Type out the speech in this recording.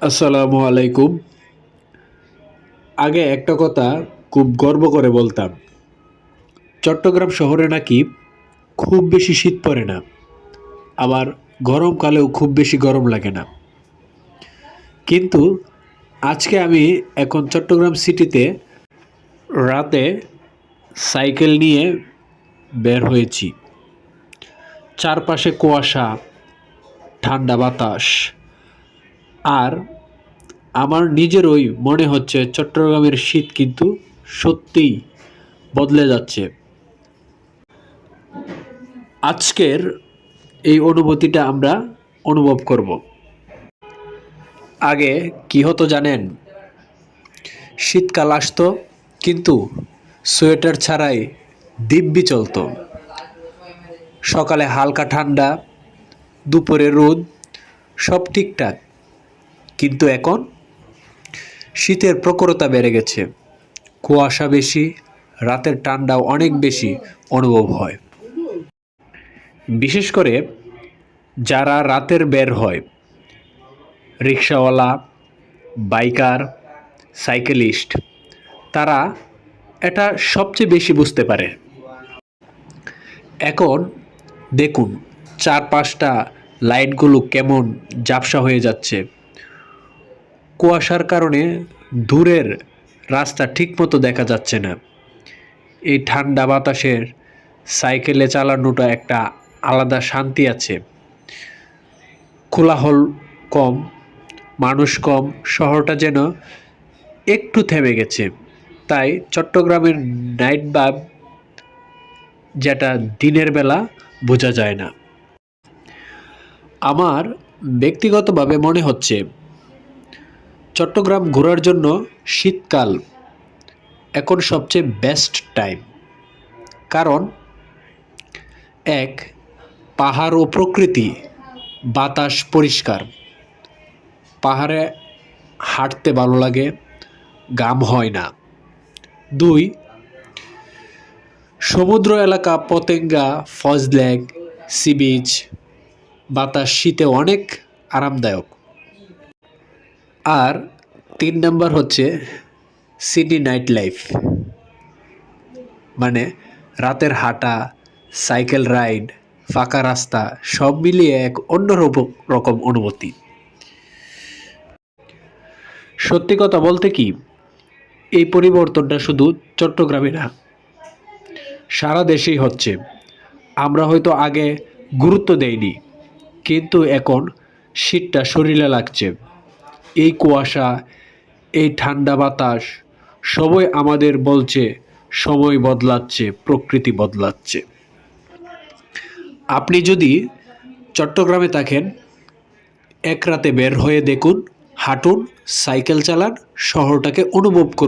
আসসালামু আলাইকুম। আগে একটা কথা খুব গর্ব করে বলতাম, চট্টগ্রাম শহরে নাকি খুব বেশি শীত পড়ে না, আবার গরমকালেও খুব বেশি গরম লাগে না। কিন্তু আজকে আমি এখন চট্টগ্রাম সিটিতে রাতে সাইকেল নিয়ে বের হয়েছি। চারপাশে কুয়াশা, ঠান্ডা বাতাস, আর আমার নিজেরই মনে হচ্ছে চট্টগ্রামের শীত কিন্তু সত্যিই বদলে যাচ্ছে। আজকের এই অনুভূতিটা আমরা অনুভব করব। আগে কি হতো জানেন? শীতকাল আসতো, কিন্তু সোয়েটার ছাড়াই দিব্যি চলতো। সকালে হালকা ঠান্ডা, দুপুরে রোদ, সব ঠিকঠাক। কিন্তু এখন শীতের প্রখরতা বেড়ে গেছে, কুয়াশা বেশি, রাতের ঠান্ডাও অনেক বেশি অনুভব হয়। বিশেষ করে যারা রাতের বের হয়, রিক্সাওয়ালা, বাইকার, সাইকেলিস্ট, তারা এটা সবচেয়ে বেশি বুঝতে পারে। এখন দেখুন, চারপাশটা লাইটগুলো কেমন ঝাপসা হয়ে যাচ্ছে। কুয়াশার কারণে দূরের রাস্তা ঠিকমতো দেখা যাচ্ছে না। এই ঠান্ডা বাতাসের সাইকেলে চালানোটা একটা আলাদা শান্তি আছে। কোলাহল কম, মানুষ কম, শহরটা যেন একটু থেমে গেছে। তাই চট্টগ্রামের নাইট ভাইব, যেটা দিনের বেলা বোঝা যায় না। আমার ব্যক্তিগতভাবে মনে হচ্ছে চট্টগ্রাম ঘোরার জন্য শীতকাল এখন সবচেয়ে বেস্ট টাইম। কারণ এক, পাহাড় ও প্রকৃতি, বাতাস পরিষ্কার, পাহাড়ে হাঁটতে ভালো লাগে, ঘাম হয় না। দুই, সমুদ্র এলাকা, পতেঙ্গা, ফজলেক, সি বিচ, বাতাস শীতে অনেক আরামদায়ক। আর তিন নাম্বার হচ্ছে সিটি নাইট লাইফ, মানে রাতের হাঁটা, সাইকেল রাইড, ফাঁকা রাস্তা, সব মিলিয়ে এক অন্য রকম অনুভূতি। সত্যি কথা বলতে কি, এই পরিবর্তনটা শুধু চট্টগ্রামে না, সারা দেশেই হচ্ছে। আমরা হয়তো আগে গুরুত্ব দেইনি, কিন্তু এখন শীতটা শরীরে লাগছে। এই কুয়াশা, এই ঠান্ডা বাতাস, সবই আমাদের বলছে সময় বদলাচ্ছে, প্রকৃতি বদলাচ্ছে। আপনি যদি চট্টগ্রামে থাকেন, এক রাতে বের হয়ে দেখুন, হাঁটুন, সাইকেল চালান, শহরটাকে অনুভব করুন।